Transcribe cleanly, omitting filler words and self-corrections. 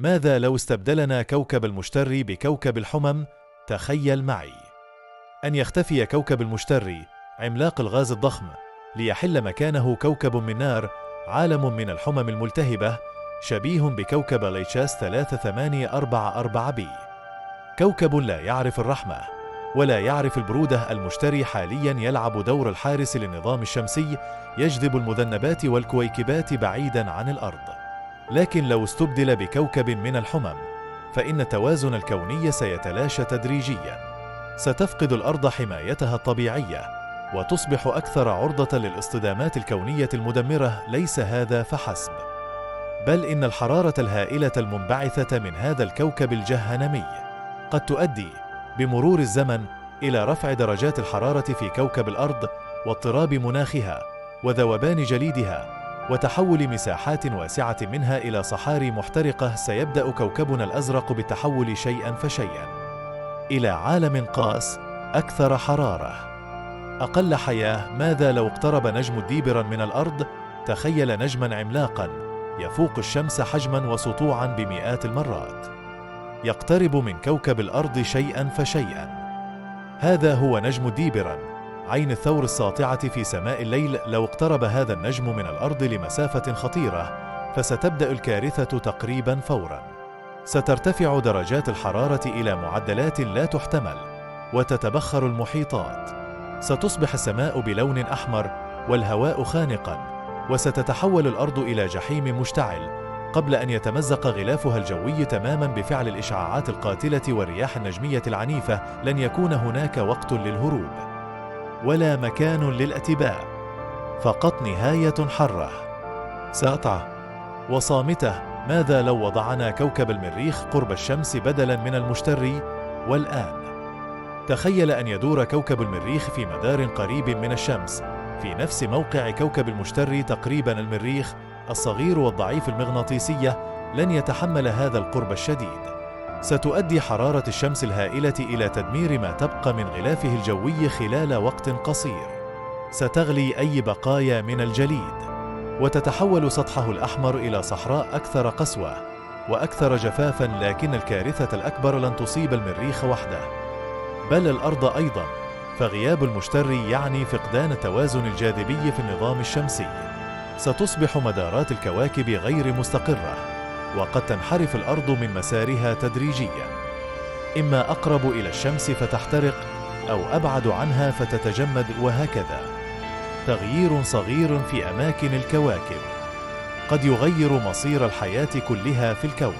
ماذا لو استبدلنا كوكب المشتري بكوكب الحمم؟ تخيل معي أن يختفي كوكب المشتري عملاق الغاز الضخم ليحل مكانه كوكب من نار، عالم من الحمم الملتهبة شبيه بكوكب ليتشاس 3844b، كوكب لا يعرف الرحمة ولا يعرف البرودة. المشتري حاليا يلعب دور الحارس للنظام الشمسي، يجذب المذنبات والكويكبات بعيدا عن الأرض. لكن لو استبدل بكوكب من الحمم فإن التوازن الكوني سيتلاشى تدريجيا، ستفقد الأرض حمايتها الطبيعية وتصبح أكثر عرضة للاصطدامات الكونية المدمرة. ليس هذا فحسب، بل إن الحرارة الهائلة المنبعثة من هذا الكوكب الجهنمي قد تؤدي بمرور الزمن إلى رفع درجات الحرارة في كوكب الأرض واضطراب مناخها وذوبان جليدها وتحول مساحات واسعة منها إلى صحاري محترقة. سيبدأ كوكبنا الأزرق بالتحول شيئا فشيئا إلى عالم قاس أكثر حرارة، أقل حياة. ماذا لو اقترب نجم ديبرا من الأرض؟ تخيل نجما عملاقا يفوق الشمس حجما وسطوعا بمئات المرات، يقترب من كوكب الأرض شيئا فشيئا. هذا هو نجم ديبرا، عين الثور الساطعة في سماء الليل. لو اقترب هذا النجم من الأرض لمسافة خطيرة فستبدأ الكارثة تقريبا فورا، سترتفع درجات الحرارة إلى معدلات لا تحتمل وتتبخر المحيطات، ستصبح السماء بلون أحمر والهواء خانقا، وستتحول الأرض إلى جحيم مشتعل قبل أن يتمزق غلافها الجوي تماما بفعل الإشعاعات القاتلة والرياح النجمية العنيفة. لن يكون هناك وقت للهروب ولا مكان للاتباع، فقط نهاية حرة ساطعة وصامتة. ماذا لو وضعنا كوكب المريخ قرب الشمس بدلا من المشتري؟ والآن تخيل أن يدور كوكب المريخ في مدار قريب من الشمس في نفس موقع كوكب المشتري تقريبا. المريخ الصغير والضعيف المغناطيسية لن يتحمل هذا القرب الشديد، ستؤدي حرارة الشمس الهائلة إلى تدمير ما تبقى من غلافه الجوي خلال وقت قصير، ستغلي أي بقايا من الجليد وتتحول سطحه الأحمر إلى صحراء أكثر قسوة وأكثر جفافا. لكن الكارثة الأكبر لن تصيب المريخ وحده بل الأرض أيضا، فغياب المشتري يعني فقدان التوازن الجاذبي في النظام الشمسي، ستصبح مدارات الكواكب غير مستقرة وقد تنحرف الأرض من مسارها تدريجيا، إما أقرب إلى الشمس فتحترق أو أبعد عنها فتتجمد، وهكذا. تغيير صغير في أماكن الكواكب قد يغير مصير الحياة كلها في الكون.